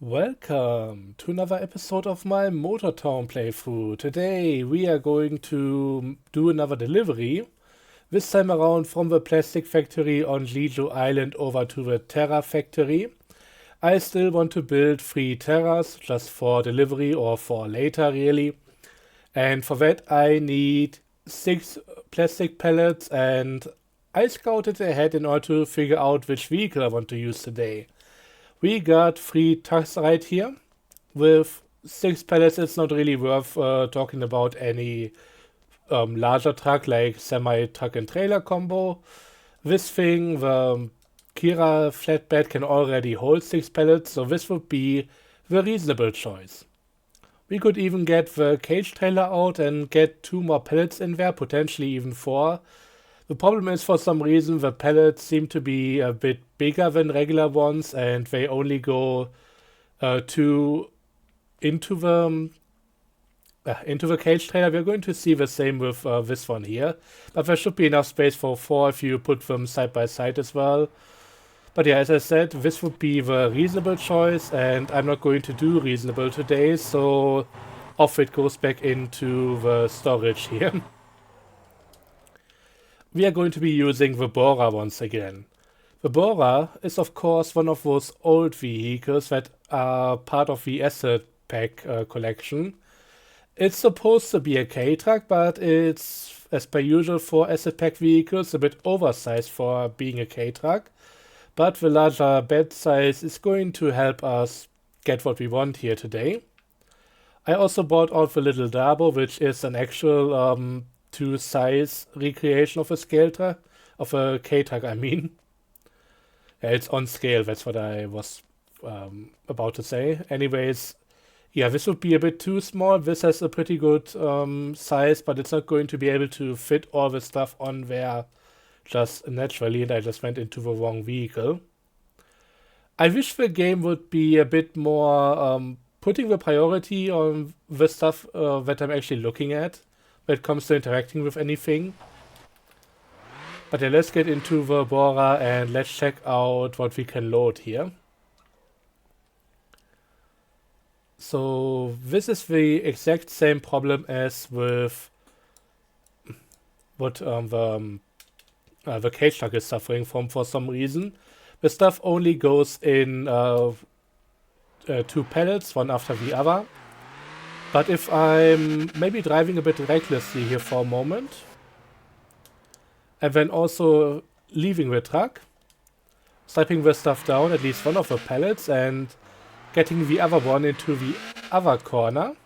Welcome to another episode of my Motor Town playthrough. Today we are going to do another delivery, this time around from the plastic factory on Lijo Island over to the Terra Factory. I still want to build 3 Terras just for delivery or for later really. And for that I need 6 plastic pallets, and I scouted ahead in order to figure out which vehicle I want to use today. We got 3 trucks right here. With 6 pallets, it's not really worth talking about any larger truck like semi-truck and trailer combo. This thing, the Kira flatbed, can already hold 6 pallets, so this would be the reasonable choice. We could even get the cage trailer out and get 2 more pallets in there, potentially even 4. The problem is, for some reason, the pallets seem to be a bit bigger than regular ones, and they only go two into the cage trailer. We're going to see the same with this one here, but there should be enough space for 4 if you put them side by side as well. But yeah, as I said, this would be the reasonable choice, and I'm not going to do reasonable today, so off it goes back into the storage here. We are going to be using the Bora once again. The Bora is of course one of those old vehicles that are part of the asset pack collection. It's supposed to be a K-truck, but it's, as per usual for asset pack vehicles, a bit oversized for being a K-truck. But the larger bed size is going to help us get what we want here today. I also bought out the little Dabo, which is an actual 2 size recreation of a scale truck, of a K-truck I mean. Yeah, it's on scale, that's what I was about to say. Anyways, yeah, this would be a bit too small. This has a pretty good size, but it's not going to be able to fit all the stuff on there just naturally, and I just went into the wrong vehicle. I wish the game would be a bit more putting the priority on the stuff that I'm actually looking at when it comes to interacting with anything. But yeah, let's get into the Bora and let's check out what we can load here. So this is the exact same problem as with what the cage truck is suffering from for some reason. The stuff only goes in 2 pallets, one after the other. But if I'm maybe driving a bit recklessly here for a moment, and then also leaving the truck, slapping the stuff down, at least one of the pallets, and getting the other one into the other corner,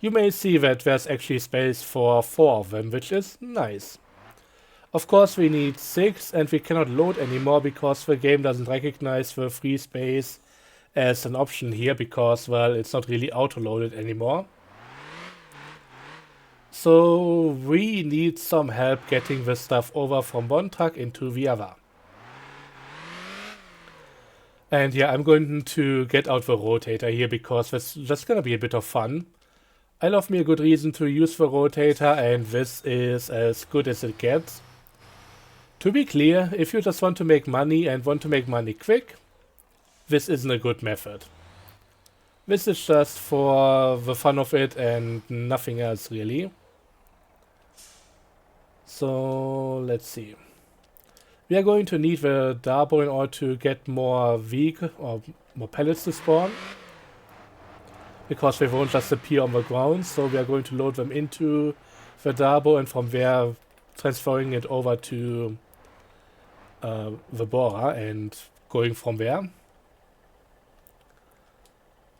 you may see that there's actually space for 4 of them, which is nice. Of course we need 6, and we cannot load anymore because the game doesn't recognize the free space as an option here, because, well, it's not really auto-loaded anymore. So we need some help getting the stuff over from one truck into the other. And yeah, I'm going to get out the rotator here because that's just gonna be a bit of fun. I love me a good reason to use the rotator, and this is as good as it gets. To be clear, if you just want to make money and want to make money quick, this isn't a good method. This is just for the fun of it and nothing else really. So let's see. We are going to need the Dabo in order to get more vehicle or more pallets to spawn, because they won't just appear on the ground. So we are going to load them into the Dabo, and from there transferring it over to the Bora and going from there.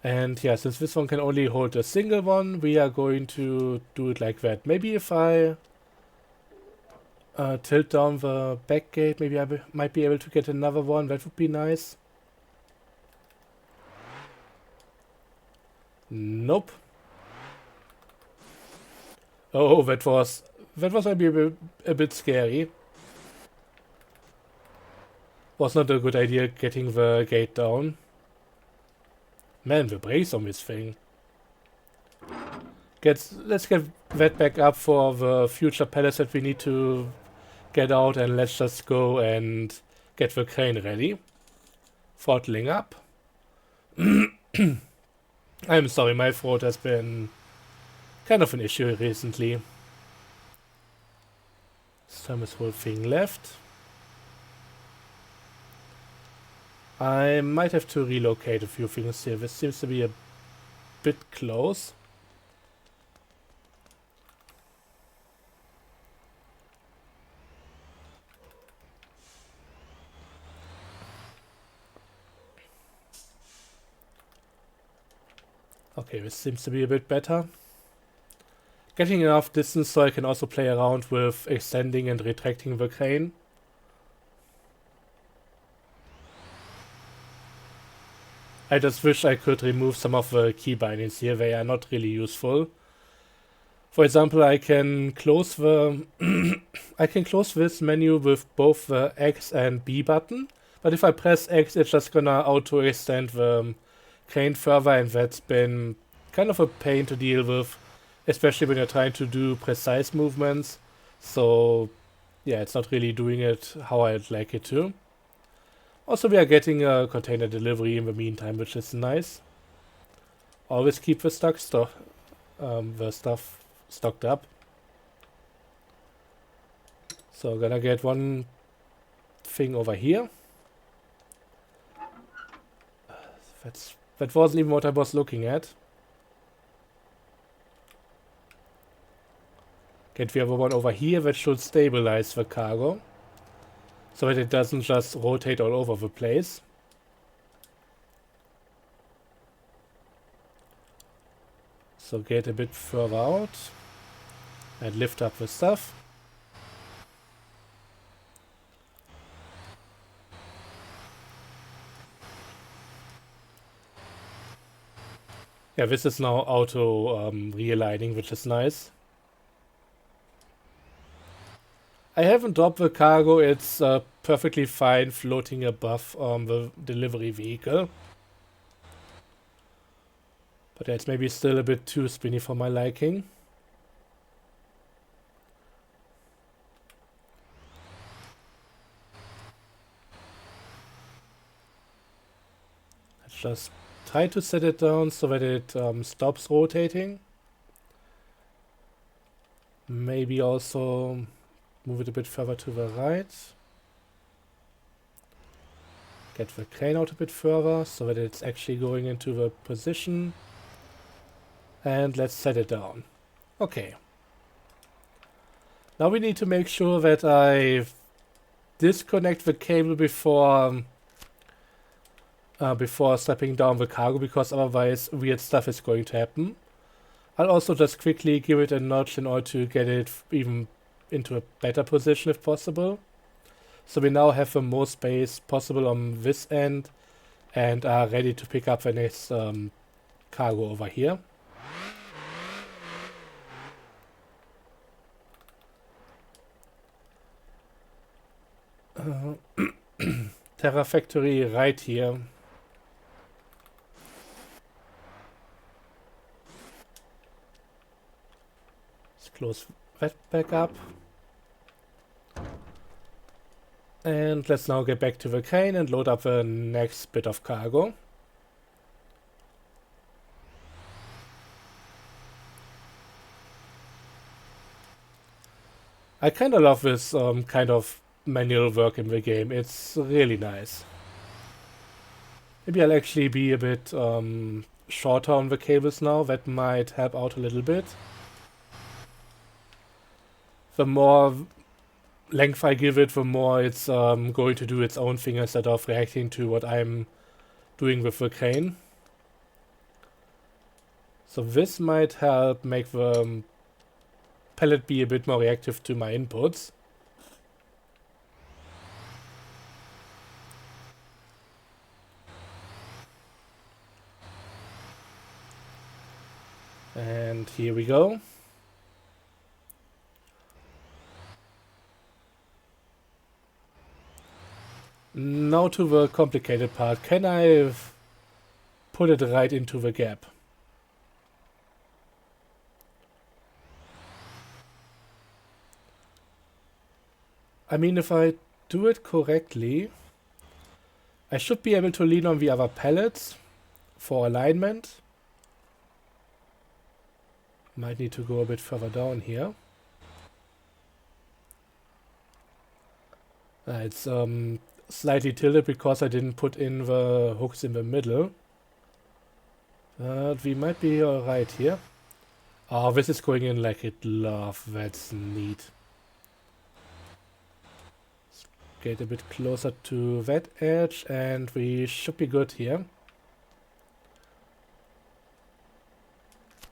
And yeah, since this one can only hold a single one, we are going to do it like that. Maybe if I tilt down the back gate, maybe I might be able to get another one. That would be nice. Nope. Oh, that was maybe a bit scary. Was not a good idea getting the gate down. Man, the brakes on this thing. Let's get that back up for the future pallets that we need to get out, and let's just go and Get the crane ready. Throttling up. I'm sorry, my throat has been kind of an issue recently. This time this whole thing left. I might have to relocate a few things here. This seems to be a bit close. Okay, this seems to be a bit better. Getting enough distance so I can also play around with extending and retracting the crane. I just wish I could remove some of the key bindings here. They are not really useful. For example, I can close the I can close this menu with both the X and B button, but if I press X, it's just gonna auto extend the crane further, and that's been kind of a pain to deal with, especially when you're trying to do precise movements. So yeah, it's not really doing it how I'd like it to. Also, we are getting a container delivery in the meantime, which is nice. Always keep the the stuff stocked up. So gonna get one thing over here. That wasn't even what I was looking at. Get the other one over here that should stabilize the cargo, so that it doesn't just rotate all over the place. So get a bit further out and lift up the stuff. Yeah, this is now auto realigning, which is nice. I haven't dropped the cargo, it's perfectly fine floating above the delivery vehicle. But it's maybe still a bit too spinny for my liking. Let's just try to set it down so that it stops rotating. Maybe also move it a bit further to the right. Get the crane out a bit further so that it's actually going into the position. And let's set it down. Okay. Now we need to make sure that I disconnect the cable before stepping down the cargo, because otherwise weird stuff is going to happen. I'll also just quickly give it a nudge in order to get it even into a better position if possible. So we now have the most space possible on this end and are ready to pick up the next cargo over here. Terra Factory right here. Let's close that back up. And let's now get back to the crane and load up the next bit of cargo. I kind of love this kind of manual work in the game. It's really nice. Maybe I'll actually be a bit shorter on the cables now. That might help out a little bit. The more length I give it, the more it's going to do its own thing instead of reacting to what I'm doing with the crane. So this might help make the pellet be a bit more reactive to my inputs. And here we go. Now to the complicated part. Can I put it right into the gap? I mean, if I do it correctly, I should be able to lean on the other pallets for alignment. Might need to go a bit further down here. It's slightly tilted because I didn't put in the hooks in the middle. But we might be alright here. Oh, this is going in like it love. That's neat. Let's get a bit closer to that edge and we should be good here.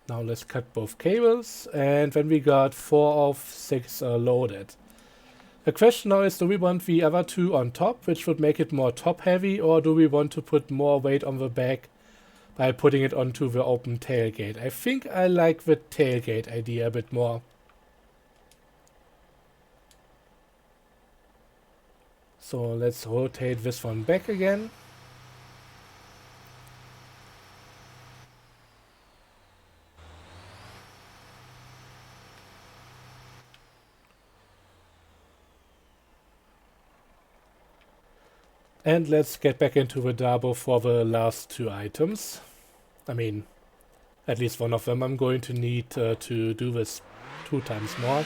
Now let's cut both cables and then we got 4 of 6 loaded. The question now is, do we want the other 2 on top, which would make it more top heavy, or do we want to put more weight on the back by putting it onto the open tailgate? I think I like the tailgate idea a bit more. So let's rotate this one back again. And let's get back into the Dabo for the last 2 items. I mean, at least one of them I'm going to need to do this 2 times more.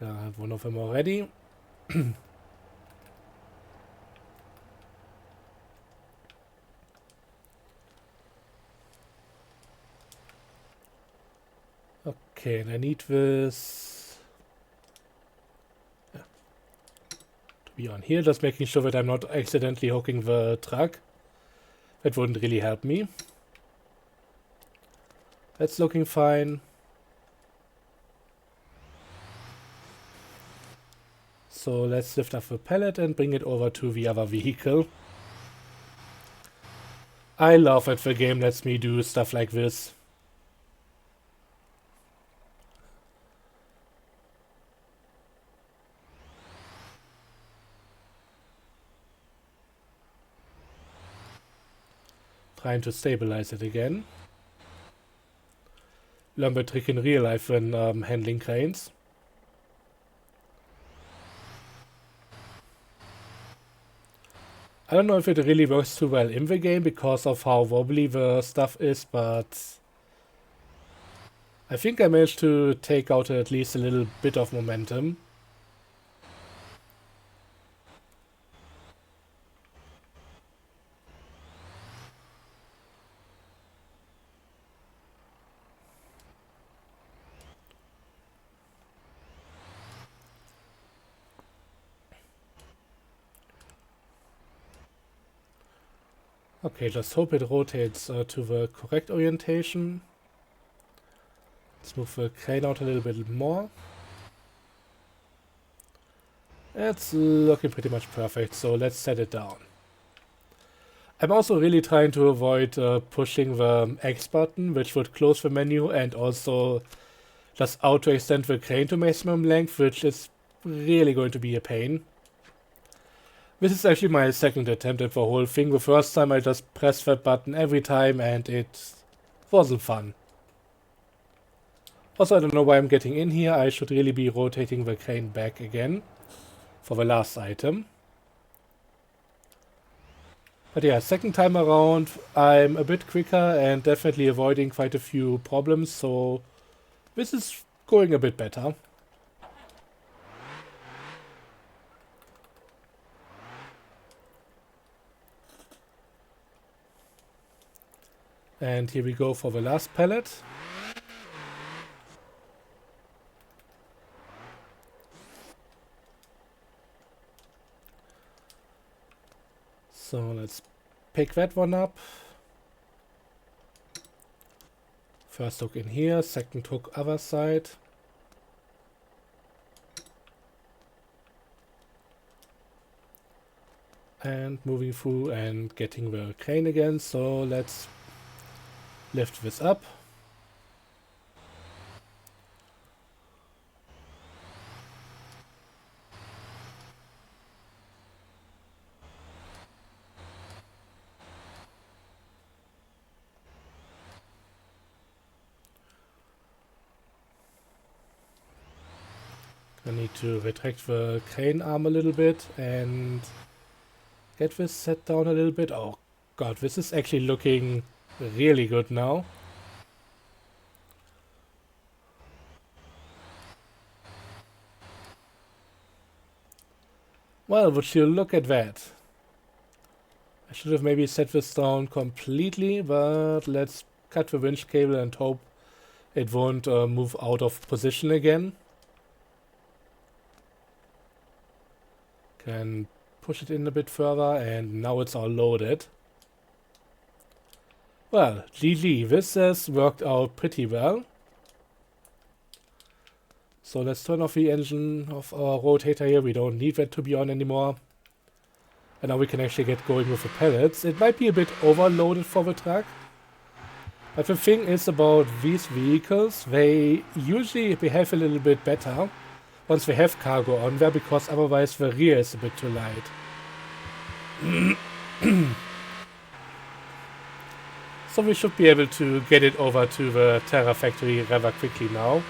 I have one of them already. Okay, and I need this to be on here, just making sure that I'm not accidentally hooking the truck. That wouldn't really help me. That's looking fine. So let's lift up the pallet and bring it over to the other vehicle. I love that the game lets me do stuff like this. Trying to stabilize it again. Learn the trick in real life when handling cranes. I don't know if it really works too well in the game because of how wobbly the stuff is, but I think I managed to take out at least a little bit of momentum. Okay, just hope it rotates to the correct orientation. Let's move the crane out a little bit more. It's looking pretty much perfect, so let's set it down. I'm also really trying to avoid pushing the X button, which would close the menu, and also just auto extend the crane to maximum length, which is really going to be a pain. This is actually my second attempt at the whole thing. The first time I just pressed that button every time and it wasn't fun. Also, I don't know why I'm getting in here. I should really be rotating the crane back again for the last item. But yeah, second time around I'm a bit quicker and definitely avoiding quite a few problems, so this is going a bit better. And here we go for the last pallet. So let's pick that one up. First hook in here, second hook other side. And moving through and getting the crane again. So let's lift this up. I need to retract the crane arm a little bit and get this set down a little bit. Oh god, this is actually looking really good now. Well, would you look at that? I should have maybe set this down completely, but let's cut the winch cable and hope it won't move out of position again. Can push it in a bit further, and now it's all loaded. Well, GG, this has worked out pretty well. So let's turn off the engine of our rotator here. We don't need that to be on anymore. And now we can actually get going with the pellets. It might be a bit overloaded for the truck. But the thing is about these vehicles, they usually behave a little bit better once they have cargo on there, because otherwise the rear is a bit too light. So we should be able to get it over to the Terra Factory rather quickly now.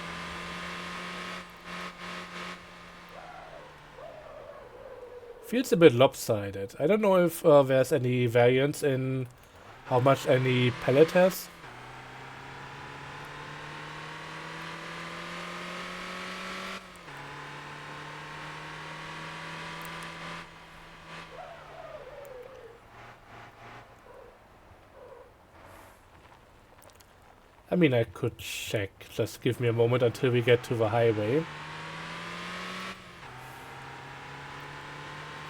Feels a bit lopsided. I don't know if there's any variance in how much any pellet has. I mean, I could check. Just give me a moment until we get to the highway.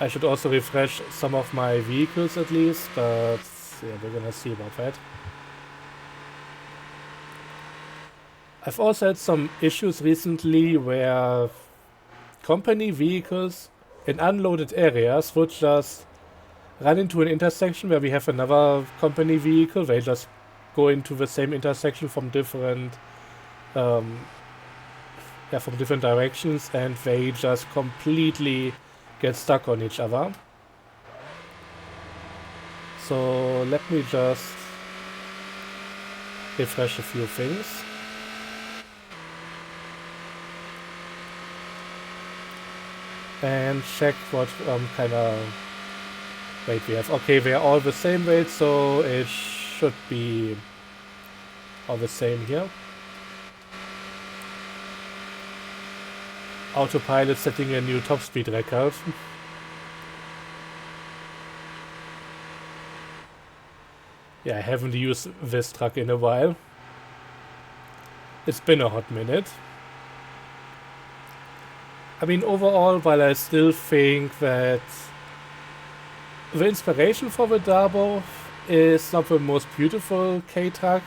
I should also refresh some of my vehicles at least, but yeah, we're gonna see about that. I've also had some issues recently where company vehicles in unloaded areas would just run into an intersection where we have another company vehicle. They just go into the same intersection from different directions, and they just completely get stuck on each other. So let me just refresh a few things. And check what kind of weight we have. Okay, they are all the same weight, so it should be all the same here. Autopilot setting a new top speed record. Yeah, I haven't used this truck in a while. It's been a hot minute. I mean, overall, while I still think that the inspiration for the Darbo is not the most beautiful K-truck,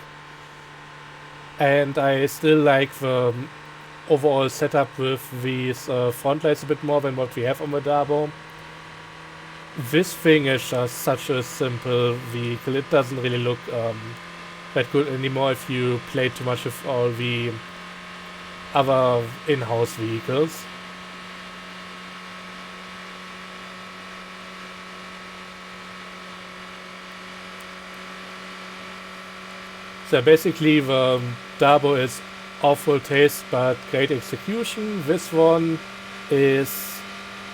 and I still like the overall setup with these front lights a bit more than what we have on the Darbo. This thing is just such a simple vehicle. It doesn't really look that good anymore if you play too much with all the other in-house vehicles. So basically the Darbo is awful taste but great execution. This one is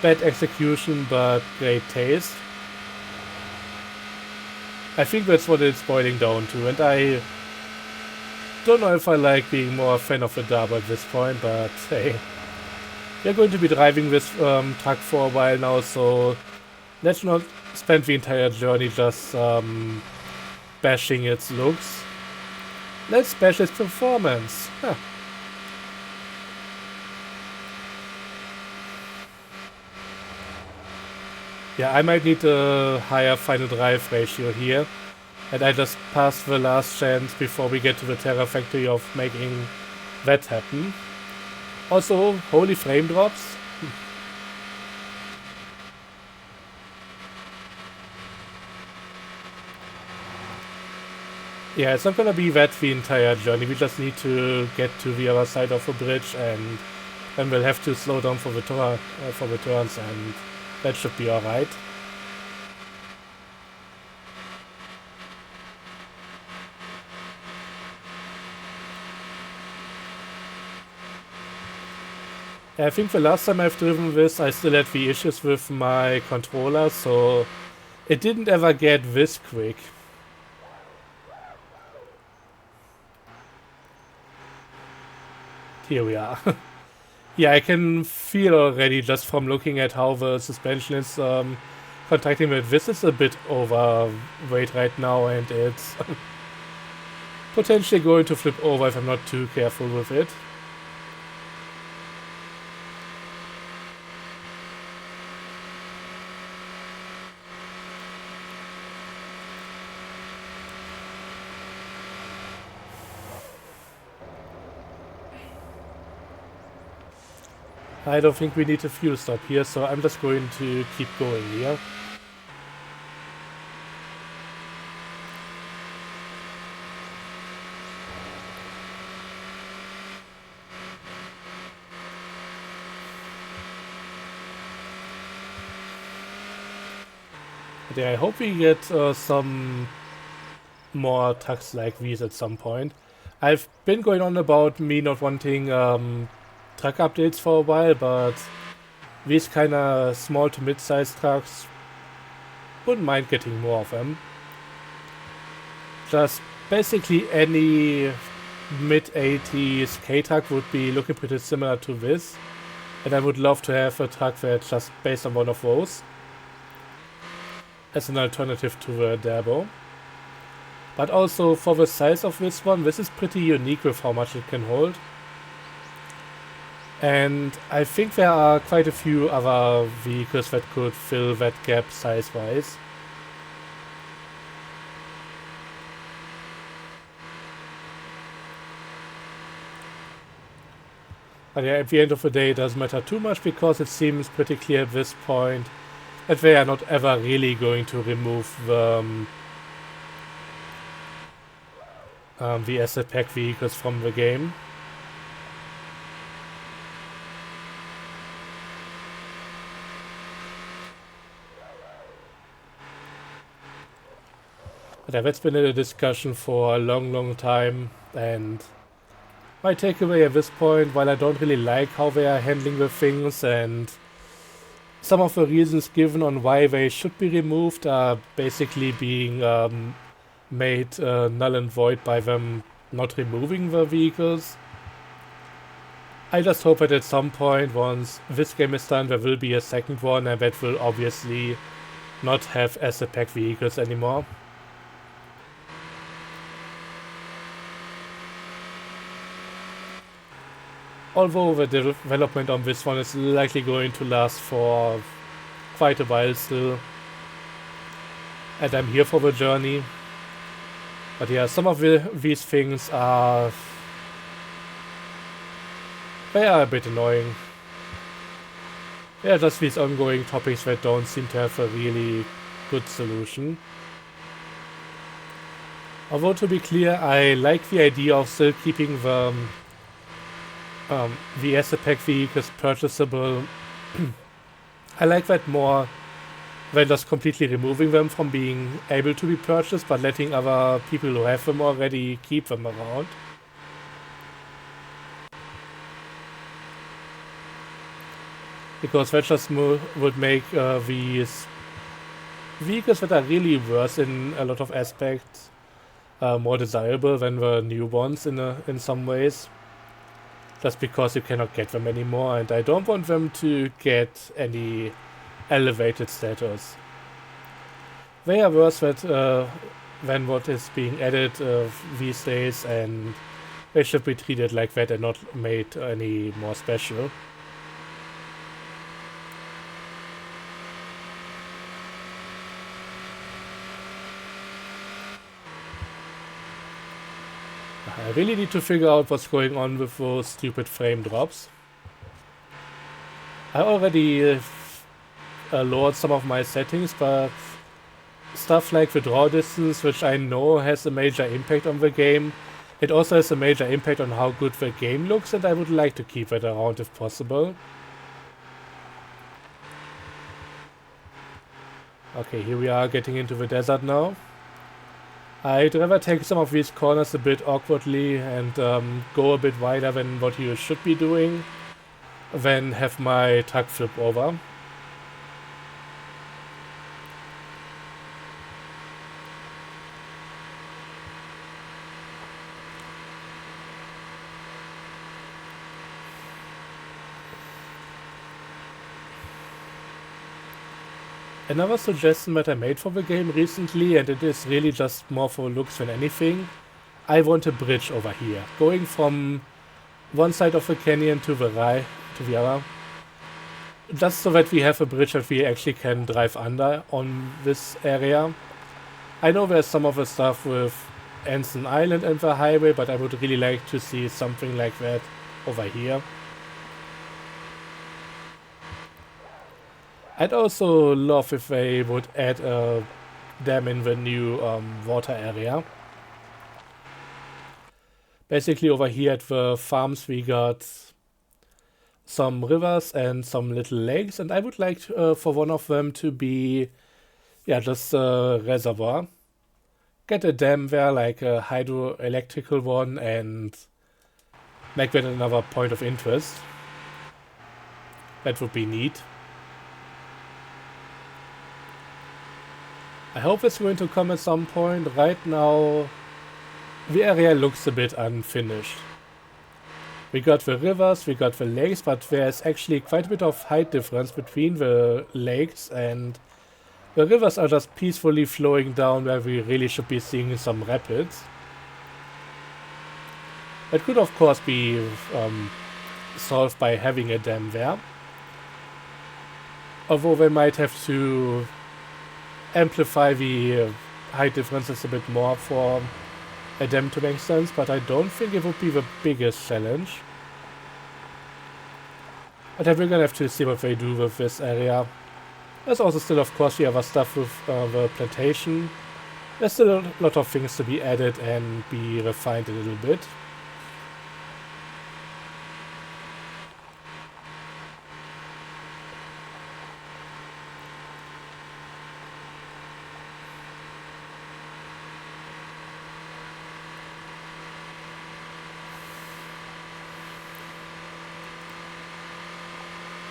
bad execution but great taste. I think that's what it's boiling down to, and I don't know if I like being more a fan of the Darbo at this point, but hey, we're going to be driving this truck for a while now, so let's not spend the entire journey just bashing its looks. Let's bash its performance. Huh. Yeah, I might need a higher final drive ratio here. And I just passed the last chance before we get to the Terra Factory of making that happen. Also, holy frame drops. Yeah, it's not gonna be that the entire journey. We just need to get to the other side of the bridge, and then we'll have to slow down for the turns, and that should be alright. I think the last time I've driven this, I still had the issues with my controller, so it didn't ever get this quick. Here we are. Yeah, I can feel already just from looking at how the suspension is contracting with this is a bit overweight right now, and it's potentially going to flip over if I'm not too careful with it. I don't think we need a fuel stop here, so I'm just going to keep going here. But yeah, I hope we get some more trucks like these at some point. I've been going on about me not wanting truck updates for a while, but these kind of small to mid-sized trucks, wouldn't mind getting more of them. Just basically any mid-80s K-truck would be looking pretty similar to this, and I would love to have a truck that's just based on one of those as an alternative to the Dabo. But also for the size of this one, this is pretty unique with how much it can hold. And I think there are quite a few other vehicles that could fill that gap size-wise. But yeah, at the end of the day, it doesn't matter too much because it seems pretty clear at this point that they are not ever really going to remove the asset pack vehicles from the game. But yeah, that's been a discussion for a long time, and my takeaway at this point, while I don't really like how they are handling the things, and some of the reasons given on why they should be removed are basically being made null and void by them not removing the vehicles. I just hope that at some point, once this game is done, there will be a second one, and that will obviously not have asset pack vehicles anymore. Although the development on this one is likely going to last for quite a while still, and I'm here for the journey. But yeah, some of these things are a bit annoying. Yeah, just these ongoing topics that don't seem to have a really good solution. Although, to be clear, I like the idea of still keeping the asset pack vehicles purchasable. I like that more than just completely removing them from being able to be purchased, but letting other people who have them already keep them around. Because that just would make these vehicles that are really worse in a lot of aspects more desirable than the new ones in some ways. Just because you cannot get them anymore, and I don't want them to get any elevated status. They are worse than what is being added these days, and they should be treated like that and not made any more special. I really need to figure out what's going on with those stupid frame drops. I already lowered some of my settings, but stuff like the draw distance, which I know has a major impact on the game, it also has a major impact on how good the game looks, and I would like to keep it around if possible. Okay, here we are getting into the desert now. I'd rather take some of these corners a bit awkwardly and go a bit wider than what you should be doing. then have my truck flip over. Another suggestion that I made for the game recently, and it is really just more for looks than anything, I want a bridge over here, going from one side of the canyon to the right, to the other, just so that we have a bridge that we actually can drive under on this area. I know there's some of the stuff with Anson Island and the highway, but I would really like to see something like that over here. I'd also love if they would add a dam in the new water area. Basically over here at the farms we got some rivers and some little lakes, and I would like for one of them to be, yeah, just a reservoir. Get a dam there, like a hydroelectrical one, and make that another point of interest. That would be neat. I hope it's going to come at some point. Right now, the area looks a bit unfinished. We got the rivers, we got the lakes, but there's actually quite a bit of height difference between the lakes, and the rivers are just peacefully flowing down where we really should be seeing some rapids. It could of course be solved by having a dam there. Although they might have to amplify the height differences a bit more for a dam to make sense, but I don't think it would be the biggest challenge. But we're gonna have to see what they do with this area. There's also still of course the other stuff with the plantation. There's still a lot of things to be added and be refined a little bit.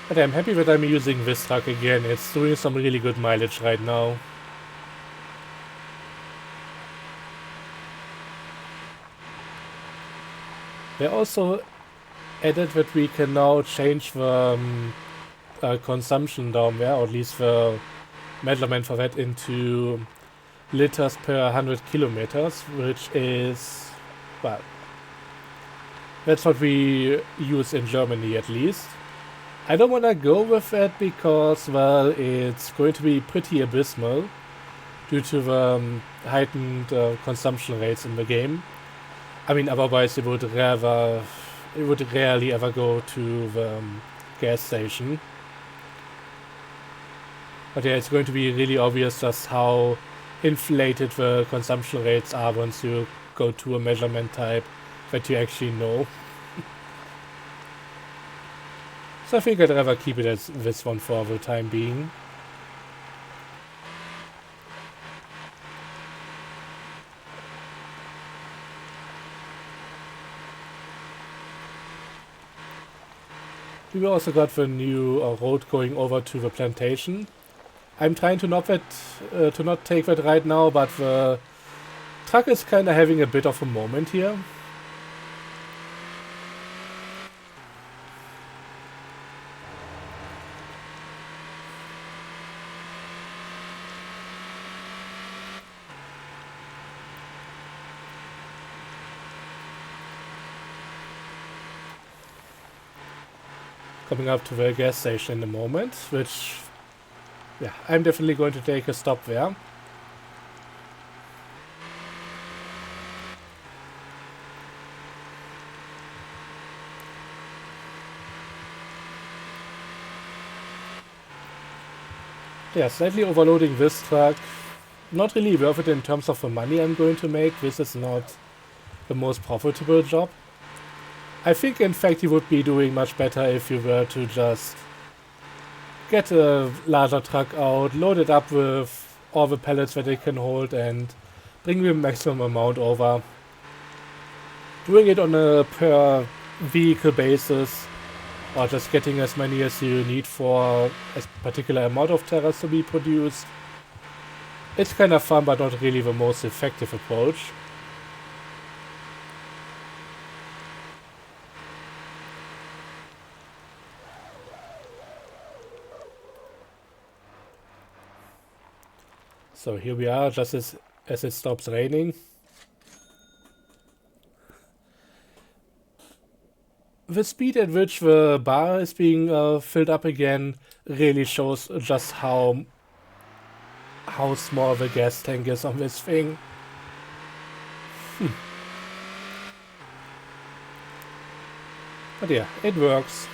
But I'm happy that I'm using this truck again. It's doing some really good mileage right now. They also added that we can now change the consumption down there, or at least the measurement for that, into liters per 100 kilometers, which is, well, that's what we use in Germany at least. I don't want to go with that because, well, it's going to be pretty abysmal due to the heightened consumption rates in the game. I mean, otherwise it would rarely ever go to the gas station. But yeah, it's going to be really obvious just how inflated the consumption rates are once you go to a measurement type that you actually know. So I think I'd rather keep it as this one for the time being. We also got the new road going over to the plantation. I'm trying to not take that right now, but the truck is kind of having a bit of a moment here. Coming up to the gas station in a moment, which, yeah, I'm definitely going to take a stop there. Yeah, slightly overloading this truck. Not really worth it in terms of the money I'm going to make. This is not the most profitable job. I think in fact you would be doing much better if you were to just get a larger truck out, load it up with all the pallets that it can hold, and bring the maximum amount over. Doing it on a per vehicle basis or just getting as many as you need for a particular amount of terras to be produced. It's kind of fun, but not really the most effective approach. So here we are, just as it stops raining. The speed at which the bar is being filled up again really shows just how small the gas tank is on this thing. But yeah, it works.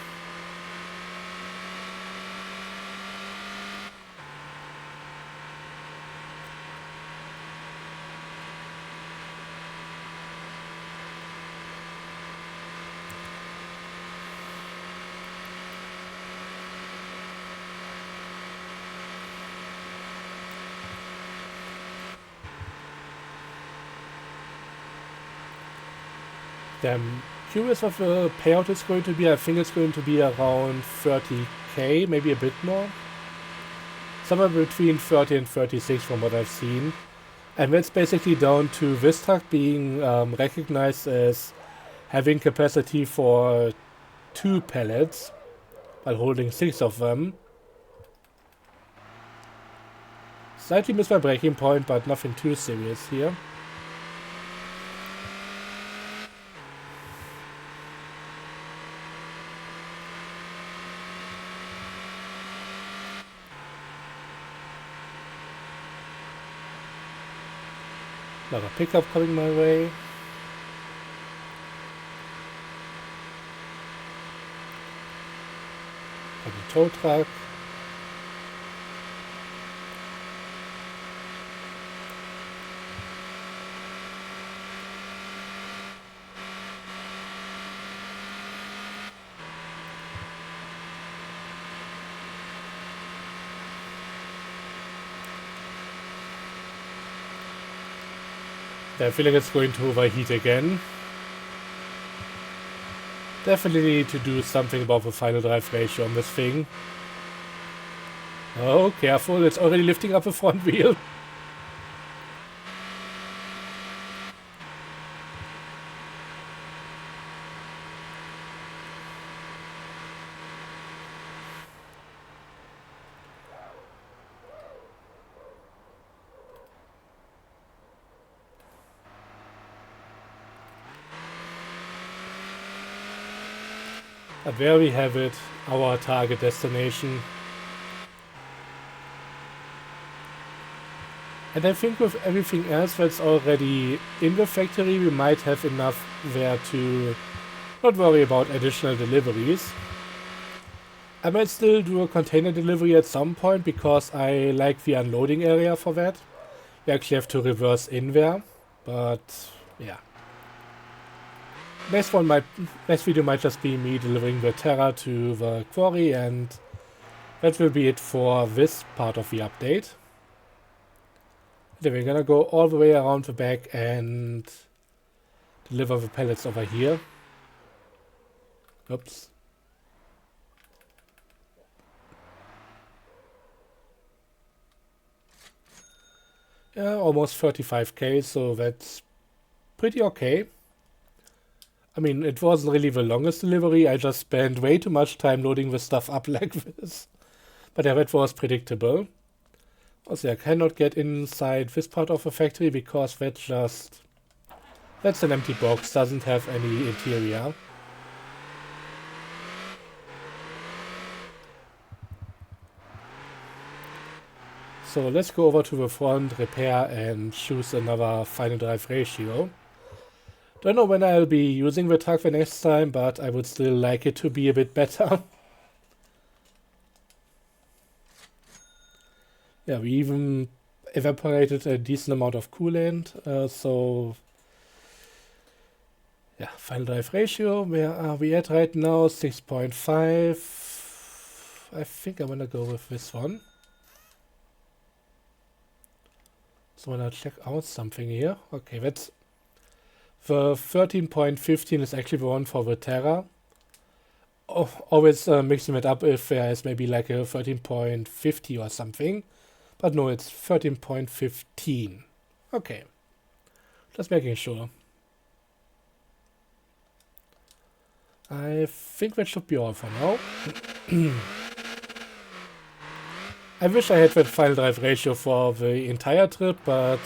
I'm curious what the payout is going to be. I think it's going to be around 30k, maybe a bit more. Somewhere between 30 and 36 from what I've seen. And that's basically down to this truck being recognized as having capacity for 2 pallets, while holding 6 of them. Slightly missed my breaking point, but nothing too serious here. Another pickup coming my way. And a tow truck. I feel like it's going to overheat again. Definitely need to do something about the final drive ratio on this thing. Oh, careful, it's already lifting up the front wheel. But there we have it, our target destination. And I think with everything else that's already in the factory, we might have enough there to not worry about additional deliveries. I might still do a container delivery at some point because I like the unloading area for that. You actually have to reverse in there, but yeah. Next video might just be me delivering the Terra to the quarry, and that will be it for this part of the update. Then we're gonna go all the way around the back and deliver the pallets over here. Oops. Yeah, almost 35k, so that's pretty okay. I mean, it wasn't really the longest delivery, I just spent way too much time loading the stuff up like this. But yeah, that was predictable. Also, I cannot get inside this part of the factory because that's an empty box, doesn't have any interior. So let's go over to the front, repair, and choose another final drive ratio. Don't know when I'll be using the truck the next time, but I would still like it to be a bit better. Yeah, we even evaporated a decent amount of coolant, so yeah, final drive ratio, where are we at right now? 6.5. I think I'm gonna go with this one. So I'm gonna check out something here. Okay, that's the 13.15 is actually the one for the Terra. always mixing it up if there is maybe like a 13.50 or something. But no, it's 13.15. Okay, just making sure. I think that should be all for now. I wish I had that final drive ratio for the entire trip, but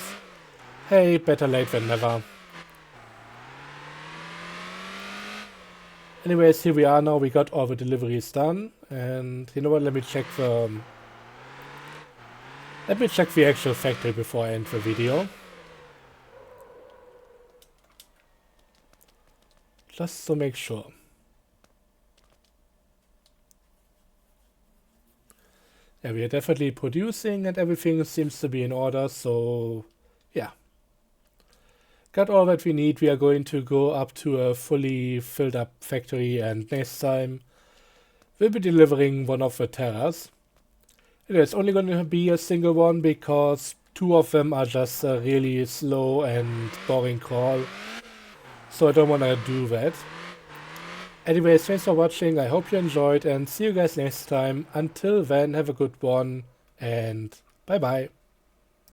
hey, better late than never. Anyways, here we are now. We got all the deliveries done, and you know what? Let me check the actual factory before I end the video, just to make sure. Yeah, we are definitely producing, and everything seems to be in order. So, yeah. Got all that we need. We are going to go up to a fully filled up factory, and next time we'll be delivering one of the Terras. It's only going to be a single one because two of them are just a really slow and boring crawl. So I don't want to do that. Anyways, thanks for watching. I hope you enjoyed and see you guys next time. Until then, have a good one and bye bye.